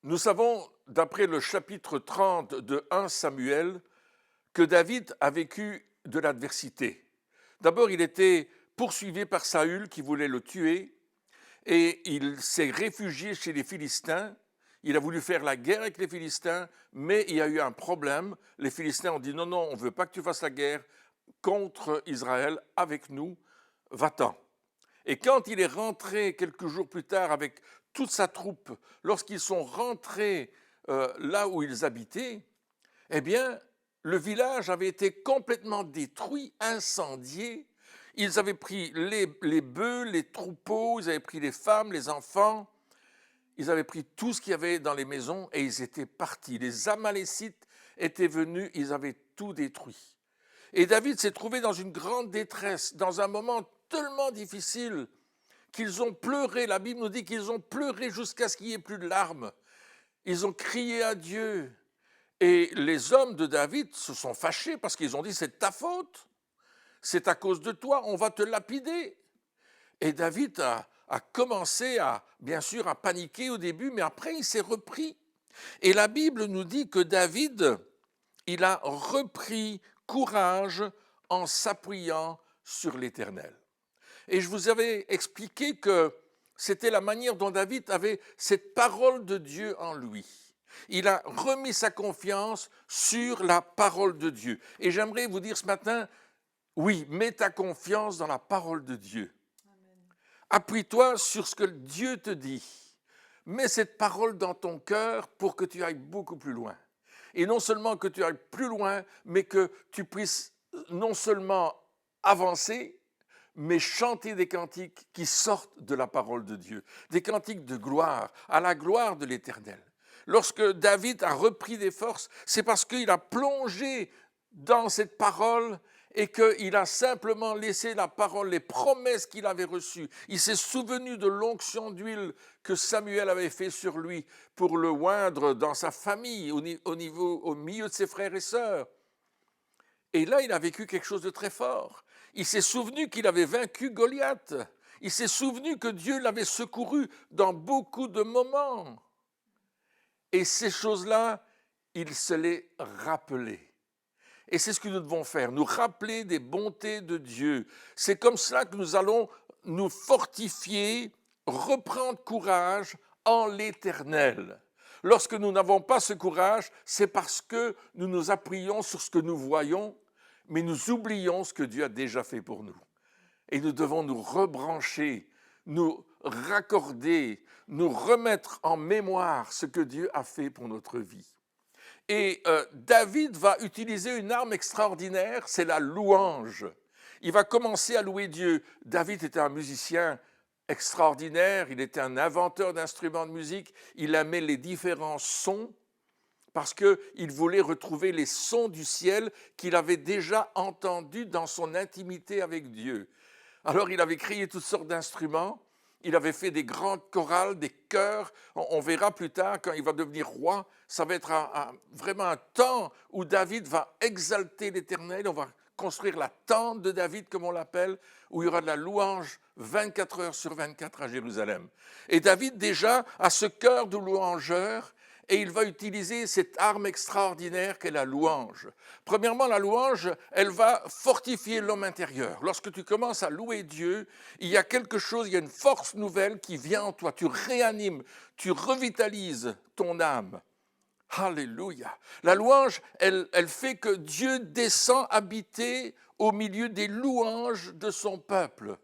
Nous savons, d'après le chapitre 30 de 1 Samuel, que David a vécu de l'adversité. D'abord, il était poursuivi par Saül qui voulait le tuer et il s'est réfugié chez les Philistins. Il a voulu faire la guerre avec les Philistins, mais il y a eu un problème. Les Philistins ont dit non, non, on ne veut pas que tu fasses la guerre contre Israël avec nous, va-t'en. Et quand il est rentré quelques jours plus tard avec toute sa troupe, lorsqu'ils sont rentrés là où ils habitaient, eh bien, le village avait été complètement détruit, incendié. Ils avaient pris les bœufs, les troupeaux, ils avaient pris les femmes, les enfants, ils avaient pris tout ce qu'il y avait dans les maisons et ils étaient partis. Les Amalécites étaient venus, ils avaient tout détruit. Et David s'est trouvé dans une grande détresse, dans un moment tellement difficile qu'ils ont pleuré. La Bible nous dit qu'ils ont pleuré jusqu'à ce qu'il n'y ait plus de larmes. Ils ont crié à Dieu. Et les hommes de David se sont fâchés parce qu'ils ont dit c'est ta faute, c'est à cause de toi, on va te lapider. Et David a commencé bien sûr, à paniquer au début, mais après il s'est repris. Et la Bible nous dit que David, il a repris courage en s'appuyant sur l'Éternel. Et je vous avais expliqué que c'était la manière dont David avait cette parole de Dieu en lui. Il a remis sa confiance sur la parole de Dieu. Et j'aimerais vous dire ce matin, oui, mets ta confiance dans la parole de Dieu. Appuie-toi sur ce que Dieu te dit. Mets cette parole dans ton cœur pour que tu ailles beaucoup plus loin. Et non seulement que tu ailles plus loin, mais que tu puisses non seulement avancer, mais chanter des cantiques qui sortent de la parole de Dieu, des cantiques de gloire, à la gloire de l'Éternel. Lorsque David a repris des forces, c'est parce qu'il a plongé dans cette parole et qu'il a simplement laissé la parole, les promesses qu'il avait reçues. Il s'est souvenu de l'onction d'huile que Samuel avait fait sur lui pour le oindre dans sa famille, au milieu de ses frères et sœurs. Et là, il a vécu quelque chose de très fort. Il s'est souvenu qu'il avait vaincu Goliath. Il s'est souvenu que Dieu l'avait secouru dans beaucoup de moments. Et ces choses-là, il se les rappelait. Et c'est ce que nous devons faire, nous rappeler des bontés de Dieu. C'est comme cela que nous allons nous fortifier, reprendre courage en l'Éternel. Lorsque nous n'avons pas ce courage, c'est parce que nous nous appuyons sur ce que nous voyons, mais nous oublions ce que Dieu a déjà fait pour nous. Et nous devons nous rebrancher, nous raccorder, nous remettre en mémoire ce que Dieu a fait pour notre vie. Et David va utiliser une arme extraordinaire, c'est la louange. Il va commencer à louer Dieu. David était un musicien extraordinaire, il était un inventeur d'instruments de musique, il aimait les différents sons parce qu'il voulait retrouver les sons du ciel qu'il avait déjà entendus dans son intimité avec Dieu. Alors il avait créé toutes sortes d'instruments, il avait fait des grandes chorales, des chœurs. On verra plus tard, quand il va devenir roi, ça va être vraiment un temps où David va exalter l'Éternel. On va construire la tente de David, comme on l'appelle, où il y aura de la louange 24 heures sur 24 à Jérusalem. Et David déjà a ce cœur de louangeur, et il va utiliser cette arme extraordinaire qu'est la louange. Premièrement, la louange, elle va fortifier l'homme intérieur. Lorsque tu commences à louer Dieu, il y a quelque chose, il y a une force nouvelle qui vient en toi. Tu réanimes, tu revitalises ton âme. Alléluia. La louange, elle fait que Dieu descend habiter au milieu des louanges de son peuple.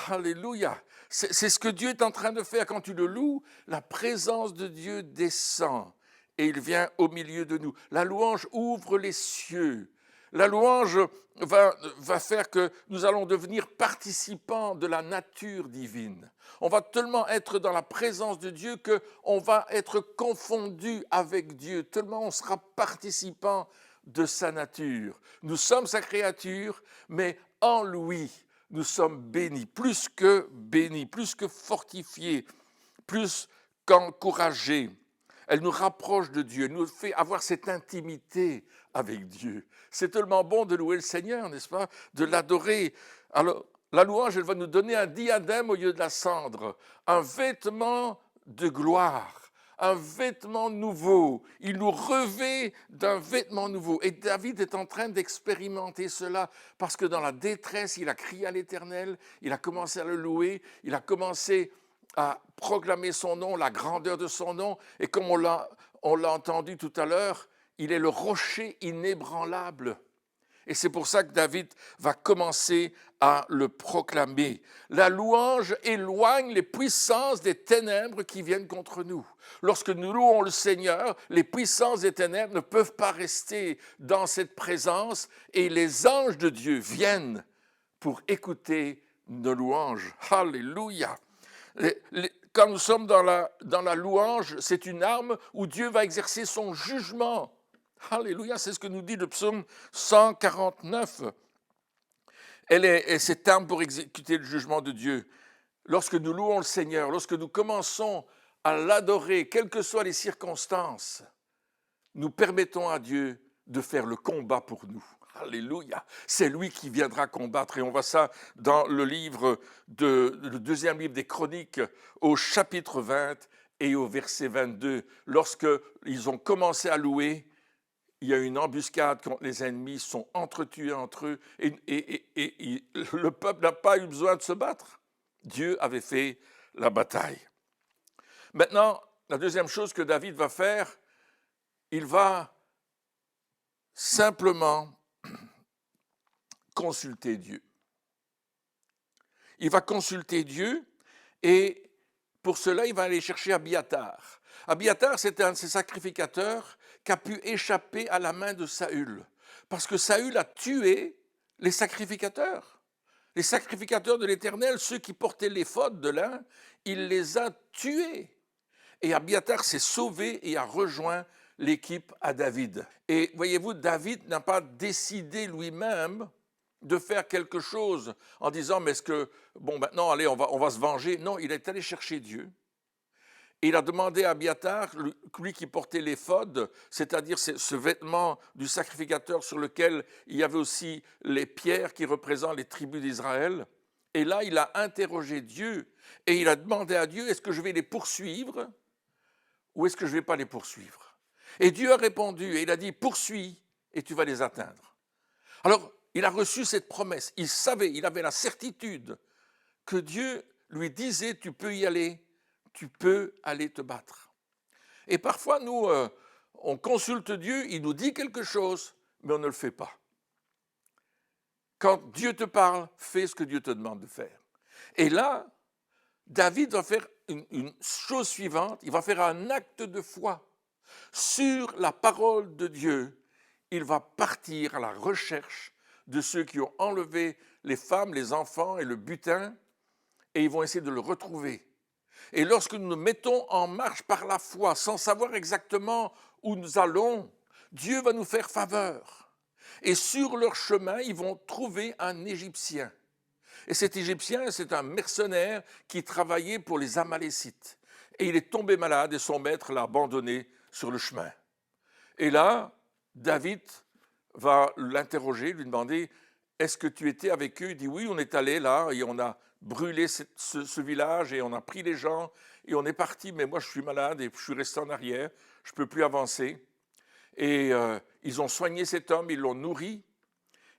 Alléluia. C'est ce que Dieu est en train de faire. Quand tu le loues, la présence de Dieu descend et il vient au milieu de nous. La louange ouvre les cieux. La louange va faire que nous allons devenir participants de la nature divine. On va tellement être dans la présence de Dieu qu'on va être confondu avec Dieu, tellement on sera participant de sa nature. Nous sommes sa créature, mais en lui, nous sommes bénis, plus que fortifiés, plus qu'encouragés. Elle nous rapproche de Dieu, elle nous fait avoir cette intimité avec Dieu. C'est tellement bon de louer le Seigneur, n'est-ce pas? De l'adorer. Alors, la louange, elle va nous donner un diadème au lieu de la cendre, un vêtement de gloire, un vêtement nouveau. Il nous revêt d'un vêtement nouveau. Et David est en train d'expérimenter cela parce que dans la détresse, il a crié à l'Éternel, il a commencé à le louer, il a commencé à proclamer son nom, la grandeur de son nom. Et comme on l'a entendu tout à l'heure, il est le rocher inébranlable. Et c'est pour ça que David va commencer à le proclamer. La louange éloigne les puissances des ténèbres qui viennent contre nous. Lorsque nous louons le Seigneur, les puissances des ténèbres ne peuvent pas rester dans cette présence et les anges de Dieu viennent pour écouter nos louanges. Alléluia! Quand nous sommes dans la louange, c'est une arme où Dieu va exercer son jugement. Alléluia, c'est ce que nous dit le psaume 149. Elle est cette arme pour exécuter le jugement de Dieu. Lorsque nous louons le Seigneur, lorsque nous commençons à l'adorer, quelles que soient les circonstances, nous permettons à Dieu de faire le combat pour nous. Alléluia, c'est lui qui viendra combattre. Et on voit ça dans le deuxième livre des Chroniques, au chapitre 20 et au verset 22. Lorsqu'ils ont commencé à louer, il y a une embuscade quand les ennemis sont entretués entre eux et le peuple n'a pas eu besoin de se battre. Dieu avait fait la bataille. Maintenant, la deuxième chose que David va faire, il va simplement consulter Dieu. Il va consulter Dieu et pour cela, il va aller chercher Abiathar. Abiathar, c'était un de ces sacrificateurs qui a pu échapper à la main de Saül. Parce que Saül a tué les sacrificateurs. Les sacrificateurs de l'Éternel, ceux qui portaient l'éphod de lin, il les a tués. Et Abiathar s'est sauvé et a rejoint l'équipe à David. Et voyez-vous, David n'a pas décidé lui-même de faire quelque chose en disant, mais est-ce que, bon, maintenant, allez, on va se venger. Non, il est allé chercher Dieu. Et il a demandé à Abiathar, lui qui portait l'éphod, c'est-à-dire ce vêtement du sacrificateur sur lequel il y avait aussi les pierres qui représentent les tribus d'Israël. Et là, il a interrogé Dieu et il a demandé à Dieu, est-ce que je vais les poursuivre ou est-ce que je ne vais pas les poursuivre? Et Dieu a répondu et il a dit, poursuis et tu vas les atteindre. Alors, il a reçu cette promesse. Il savait, il avait la certitude que Dieu lui disait, tu peux y aller. Tu peux aller te battre. Et parfois, nous, on consulte Dieu, il nous dit quelque chose, mais on ne le fait pas. Quand Dieu te parle, fais ce que Dieu te demande de faire. Et là, David va faire une chose suivante, il va faire un acte de foi sur la parole de Dieu. Il va partir à la recherche de ceux qui ont enlevé les femmes, les enfants et le butin, et ils vont essayer de le retrouver. Et lorsque nous nous mettons en marche par la foi, sans savoir exactement où nous allons, Dieu va nous faire faveur. Et sur leur chemin, ils vont trouver un Égyptien. Et cet Égyptien, c'est un mercenaire qui travaillait pour les Amalécites. Et il est tombé malade et son maître l'a abandonné sur le chemin. Et là, David va l'interroger, lui demander, est-ce que tu étais avec eux? Il dit, oui, on est allé là et on a brûlé ce village et on a pris les gens et on est parti, mais moi je suis malade et je suis resté en arrière, je ne peux plus avancer. Et ils ont soigné cet homme, ils l'ont nourri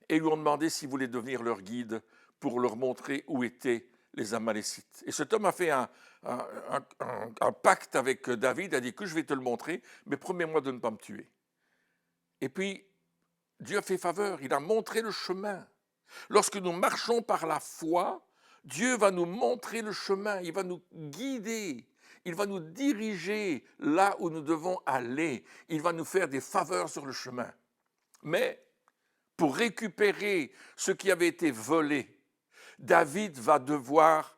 et ils lui ont demandé s'il voulait devenir leur guide pour leur montrer où étaient les Amalécites. Et cet homme a fait un pacte avec David, a dit que je vais te le montrer, mais promets-moi de ne pas me tuer. Et puis, Dieu a fait faveur, il a montré le chemin. Lorsque nous marchons par la foi, Dieu va nous montrer le chemin, il va nous guider, il va nous diriger là où nous devons aller, il va nous faire des faveurs sur le chemin. Mais pour récupérer ce qui avait été volé, David va devoir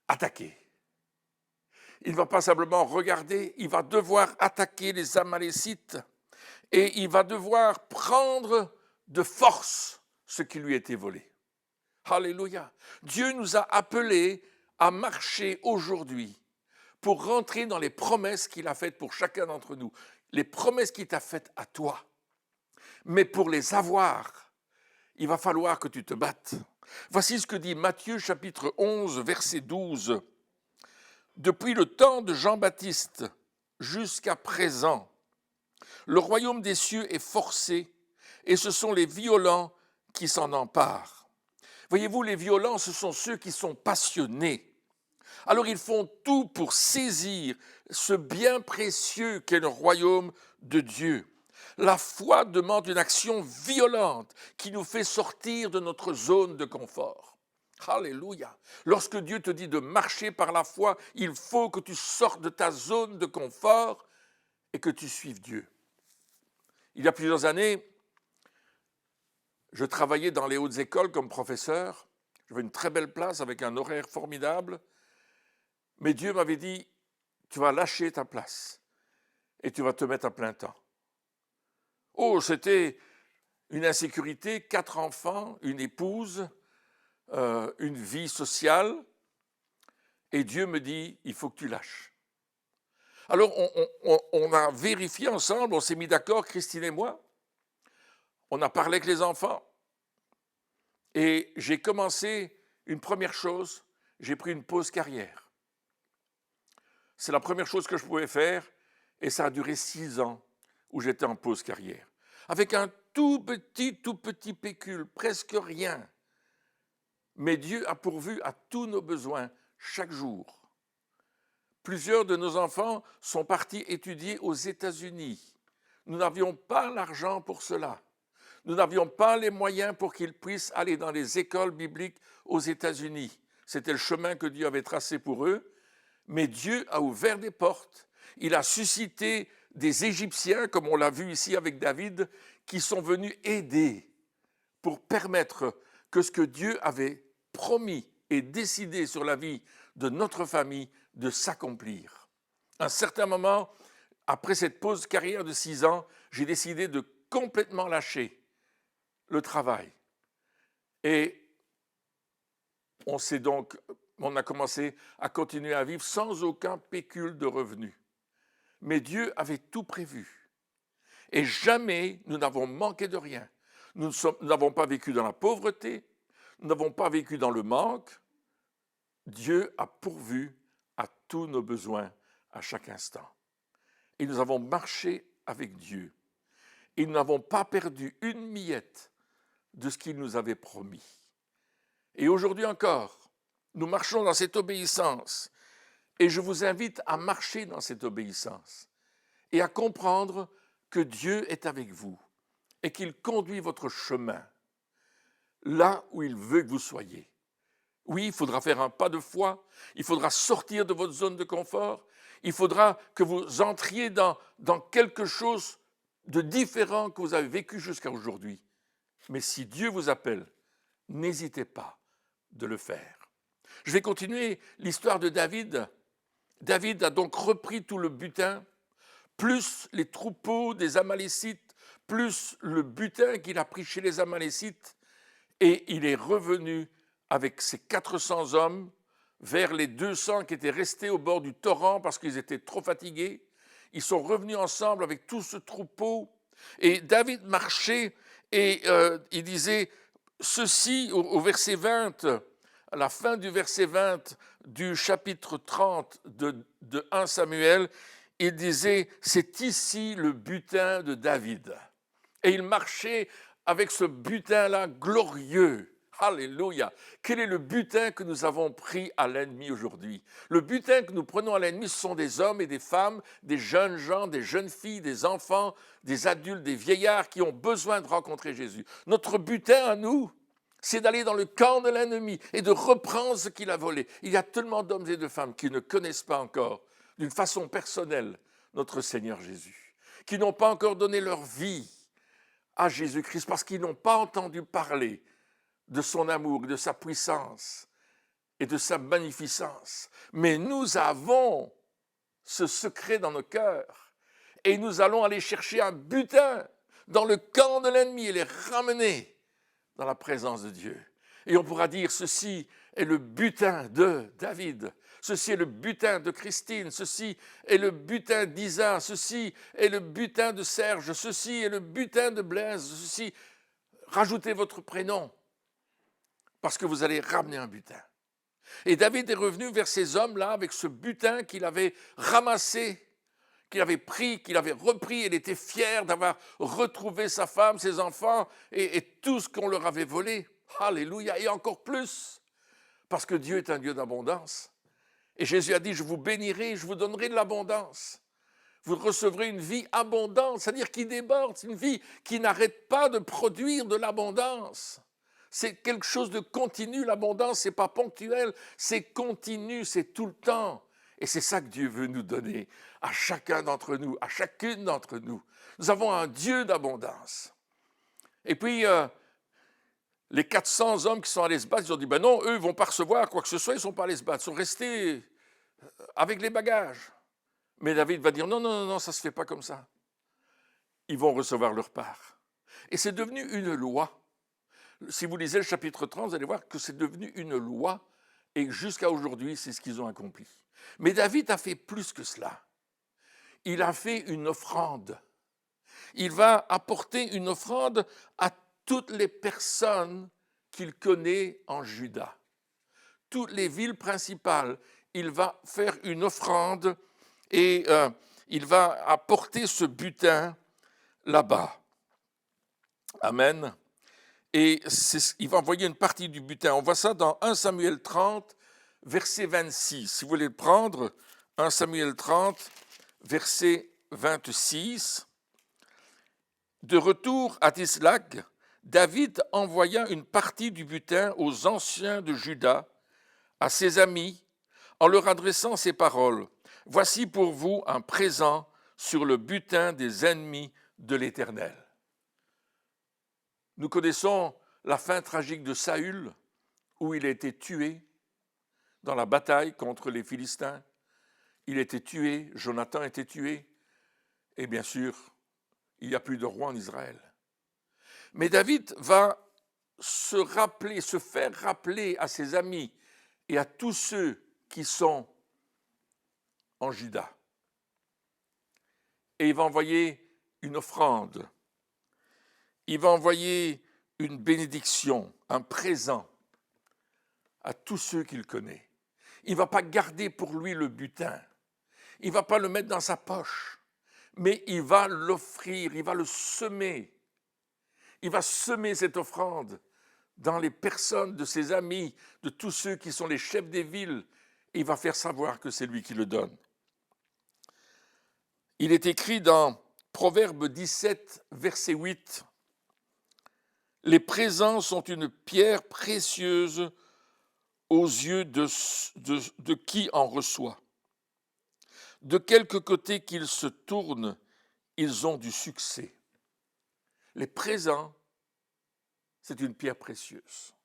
attaquer. Il ne va pas simplement regarder, il va devoir attaquer les Amalécites et il va devoir prendre de force ce qui lui était volé. Alléluia. Dieu nous a appelés à marcher aujourd'hui pour rentrer dans les promesses qu'il a faites pour chacun d'entre nous. Les promesses qu'il t'a faites à toi. Mais pour les avoir, il va falloir que tu te battes. Voici ce que dit Matthieu chapitre 11, verset 12. Depuis le temps de Jean-Baptiste jusqu'à présent. Le royaume des cieux est forcé et ce sont les violents qui s'en emparent. Voyez-vous, les violents, ce sont ceux qui sont passionnés. Alors ils font tout pour saisir ce bien précieux qu'est le royaume de Dieu. La foi demande une action violente qui nous fait sortir de notre zone de confort. Alléluia. Lorsque Dieu te dit de marcher par la foi, il faut que tu sortes de ta zone de confort et que tu suives Dieu. Il y a plusieurs années, je travaillais dans les hautes écoles comme professeur. J'avais une très belle place avec un horaire formidable. Mais Dieu m'avait dit, tu vas lâcher ta place et tu vas te mettre à plein temps. Oh, c'était une insécurité, 4 enfants, une épouse, une vie sociale. Et Dieu me dit, il faut que tu lâches. Alors, on a vérifié ensemble, on s'est mis d'accord, Christine et moi. On a parlé avec les enfants. Et j'ai commencé une première chose, j'ai pris une pause carrière. C'est la première chose que je pouvais faire et ça a duré 6 ans où j'étais en pause carrière. Avec un tout petit pécule, presque rien. Mais Dieu a pourvu à tous nos besoins chaque jour. Plusieurs de nos enfants sont partis étudier aux États-Unis. Nous n'avions pas l'argent pour cela. Nous n'avions pas les moyens pour qu'ils puissent aller dans les écoles bibliques aux États-Unis. C'était le chemin que Dieu avait tracé pour eux. Mais Dieu a ouvert des portes. Il a suscité des Égyptiens, comme on l'a vu ici avec David, qui sont venus aider pour permettre que ce que Dieu avait promis et décidé sur la vie de notre famille de s'accomplir. À un certain moment, après cette pause carrière de 6 ans, j'ai décidé de complètement lâcher le travail. Et on a commencé à continuer à vivre sans aucun pécule de revenus. Mais Dieu avait tout prévu. Et jamais nous n'avons manqué de rien. Nous n'avons pas vécu dans la pauvreté, nous n'avons pas vécu dans le manque. Dieu a pourvu à tous nos besoins à chaque instant. Et nous avons marché avec Dieu. Et nous n'avons pas perdu une miette de ce qu'il nous avait promis. Et aujourd'hui encore, nous marchons dans cette obéissance. Et je vous invite à marcher dans cette obéissance et à comprendre que Dieu est avec vous et qu'il conduit votre chemin là où il veut que vous soyez. Oui, il faudra faire un pas de foi, il faudra sortir de votre zone de confort, il faudra que vous entriez dans quelque chose de différent que vous avez vécu jusqu'à aujourd'hui. Mais si Dieu vous appelle, n'hésitez pas de le faire. Je vais continuer l'histoire de David. David a donc repris tout le butin, plus les troupeaux des Amalécites, plus le butin qu'il a pris chez les Amalécites, et il est revenu avec ses 400 hommes vers les 200 qui étaient restés au bord du torrent parce qu'ils étaient trop fatigués. Ils sont revenus ensemble avec tout ce troupeau, et David marchait, et il disait ceci au verset 20, à la fin du verset 20 du chapitre 30 de 1 Samuel, il disait « C'est ici le butin de David ». Et il marchait avec ce butin-là glorieux. Alléluia. Quel est le butin que nous avons pris à l'ennemi aujourd'hui? Le butin que nous prenons à l'ennemi, ce sont des hommes et des femmes, des jeunes gens, des jeunes filles, des enfants, des adultes, des vieillards qui ont besoin de rencontrer Jésus. Notre butin à nous, c'est d'aller dans le camp de l'ennemi et de reprendre ce qu'il a volé. Il y a tellement d'hommes et de femmes qui ne connaissent pas encore, d'une façon personnelle, notre Seigneur Jésus, qui n'ont pas encore donné leur vie à Jésus-Christ parce qu'ils n'ont pas entendu parler de son amour, de sa puissance et de sa magnificence. Mais nous avons ce secret dans nos cœurs et nous allons aller chercher un butin dans le camp de l'ennemi et les ramener dans la présence de Dieu. Et on pourra dire, ceci est le butin de David, ceci est le butin de Christine, ceci est le butin d'Isa, ceci est le butin de Serge, ceci est le butin de Blaise, ceci. Rajoutez votre prénom, parce que vous allez ramener un butin. Et David est revenu vers ces hommes-là avec ce butin qu'il avait ramassé, qu'il avait pris, qu'il avait repris. Il était fier d'avoir retrouvé sa femme, ses enfants et tout ce qu'on leur avait volé. Alléluia, et encore plus, parce que Dieu est un Dieu d'abondance. Et Jésus a dit, je vous bénirai, je vous donnerai de l'abondance. Vous recevrez une vie abondante, c'est-à-dire qui déborde, une vie qui n'arrête pas de produire de l'abondance. C'est quelque chose de continu, l'abondance, ce n'est pas ponctuel, c'est continu, c'est tout le temps. Et c'est ça que Dieu veut nous donner à chacun d'entre nous, à chacune d'entre nous. Nous avons un Dieu d'abondance. Et puis, les 400 hommes qui sont allés se battre, ils ont dit, ben non, eux ne vont pas recevoir quoi que ce soit, ils ne sont pas allés se battre, ils sont restés avec les bagages. Mais David va dire, non, non, non, non, ça ne se fait pas comme ça. Ils vont recevoir leur part. Et c'est devenu une loi. Si vous lisez le chapitre 30, vous allez voir que c'est devenu une loi, et jusqu'à aujourd'hui, c'est ce qu'ils ont accompli. Mais David a fait plus que cela. Il a fait une offrande. Il va apporter une offrande à toutes les personnes qu'il connaît en Juda. Toutes les villes principales, il va faire une offrande et il va apporter ce butin là-bas. Amen. Et il va envoyer une partie du butin. On voit ça dans 1 Samuel 30, verset 26. Si vous voulez le prendre, 1 Samuel 30, verset 26. De retour à Tislag, David envoya une partie du butin aux anciens de Juda, à ses amis, en leur adressant ces paroles. « Voici pour vous un présent sur le butin des ennemis de l'Éternel. » Nous connaissons la fin tragique de Saül, où il a été tué dans la bataille contre les Philistins. Il a été tué, Jonathan a été tué, et bien sûr, il n'y a plus de roi en Israël. Mais David va se faire rappeler à ses amis et à tous ceux qui sont en Juda. Et il va envoyer une offrande. Il va envoyer une bénédiction, un présent à tous ceux qu'il connaît. Il ne va pas garder pour lui le butin. Il ne va pas le mettre dans sa poche, mais il va l'offrir, il va le semer. Il va semer cette offrande dans les personnes de ses amis, de tous ceux qui sont les chefs des villes. Et il va faire savoir que c'est lui qui le donne. Il est écrit dans Proverbe 17, verset 8, « Les présents sont une pierre précieuse aux yeux de qui en reçoit. De quelque côté qu'ils se tournent, ils ont du succès. » Les présents, c'est une pierre précieuse.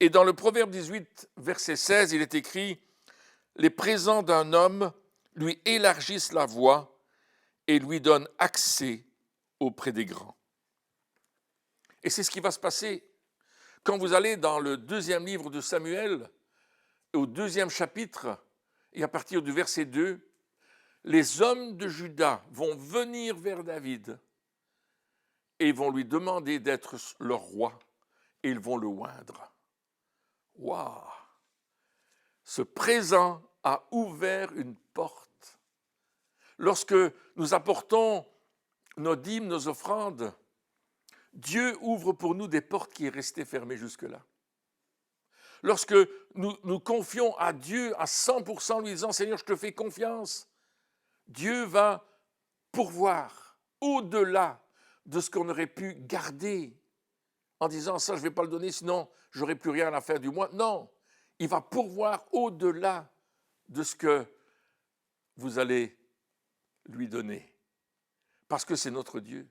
Et dans le Proverbe 18, verset 16, il est écrit « Les présents d'un homme lui élargissent la voie et lui donnent accès auprès des grands. » Et c'est ce qui va se passer quand vous allez dans le 2e livre de Samuel, au 2e chapitre, et à partir du verset 2, les hommes de Juda vont venir vers David et vont lui demander d'être leur roi, et ils vont le oindre. Waouh! Ce présent a ouvert une porte. Lorsque nous apportons nos dîmes, nos offrandes, Dieu ouvre pour nous des portes qui est restées fermées jusque-là. Lorsque nous confions à Dieu à 100%, lui disant « Seigneur, je te fais confiance », Dieu va pourvoir au-delà de ce qu'on aurait pu garder en disant « ça, je ne vais pas le donner, sinon je n'aurai plus rien à la fin du mois ». Non, il va pourvoir au-delà de ce que vous allez lui donner. Parce que c'est notre Dieu.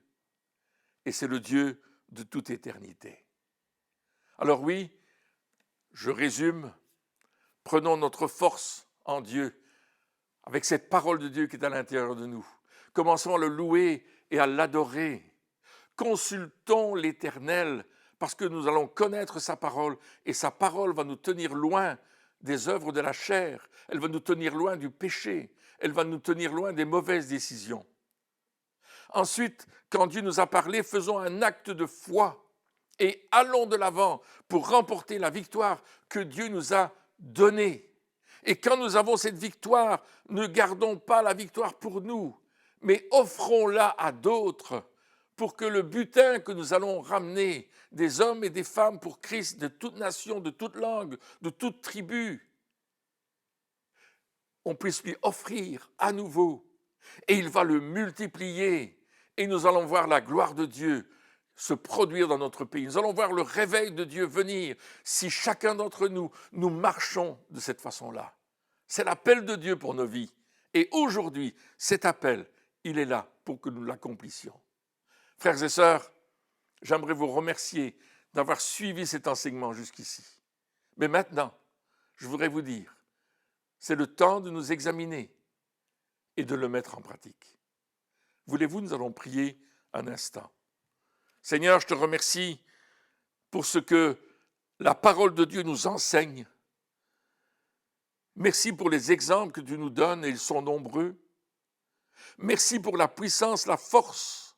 Et c'est le Dieu de toute éternité. Alors oui, je résume, prenons notre force en Dieu, avec cette parole de Dieu qui est à l'intérieur de nous. Commençons à le louer et à l'adorer. Consultons l'Éternel, parce que nous allons connaître sa parole, et sa parole va nous tenir loin des œuvres de la chair, elle va nous tenir loin du péché, elle va nous tenir loin des mauvaises décisions. Ensuite, quand Dieu nous a parlé, faisons un acte de foi et allons de l'avant pour remporter la victoire que Dieu nous a donnée. Et quand nous avons cette victoire, ne gardons pas la victoire pour nous, mais offrons-la à d'autres pour que le butin que nous allons ramener, des hommes et des femmes pour Christ, de toute nation, de toute langue, de toute tribu, on puisse lui offrir à nouveau. Et il va le multiplier. Et nous allons voir la gloire de Dieu se produire dans notre pays. Nous allons voir le réveil de Dieu venir si chacun d'entre nous, nous marchons de cette façon-là. C'est l'appel de Dieu pour nos vies. Et aujourd'hui, cet appel, il est là pour que nous l'accomplissions. Frères et sœurs, j'aimerais vous remercier d'avoir suivi cet enseignement jusqu'ici. Mais maintenant, je voudrais vous dire, c'est le temps de nous examiner et de le mettre en pratique. Voulez-vous, nous allons prier un instant. Seigneur, je te remercie pour ce que la parole de Dieu nous enseigne. Merci pour les exemples que tu nous donnes, et ils sont nombreux. Merci pour la puissance, la force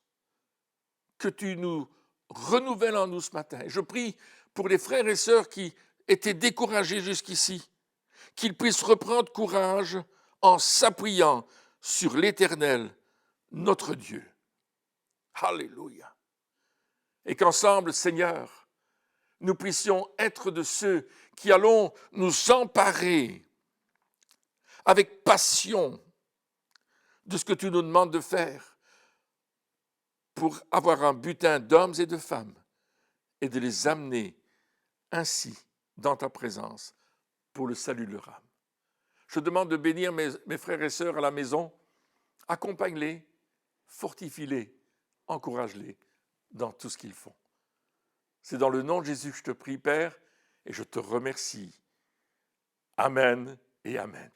que tu nous renouvelles en nous ce matin. Et je prie pour les frères et sœurs qui étaient découragés jusqu'ici, qu'ils puissent reprendre courage en s'appuyant sur l'Éternel, notre Dieu. Alléluia. Et qu'ensemble, Seigneur, nous puissions être de ceux qui allons nous emparer avec passion de ce que tu nous demandes de faire pour avoir un butin d'hommes et de femmes et de les amener ainsi dans ta présence pour le salut de leur âme. Je demande de bénir mes frères et sœurs à la maison. Accompagne-les, fortifie-les, encourage-les dans tout ce qu'ils font. C'est dans le nom de Jésus que je te prie, Père, et je te remercie. Amen et Amen.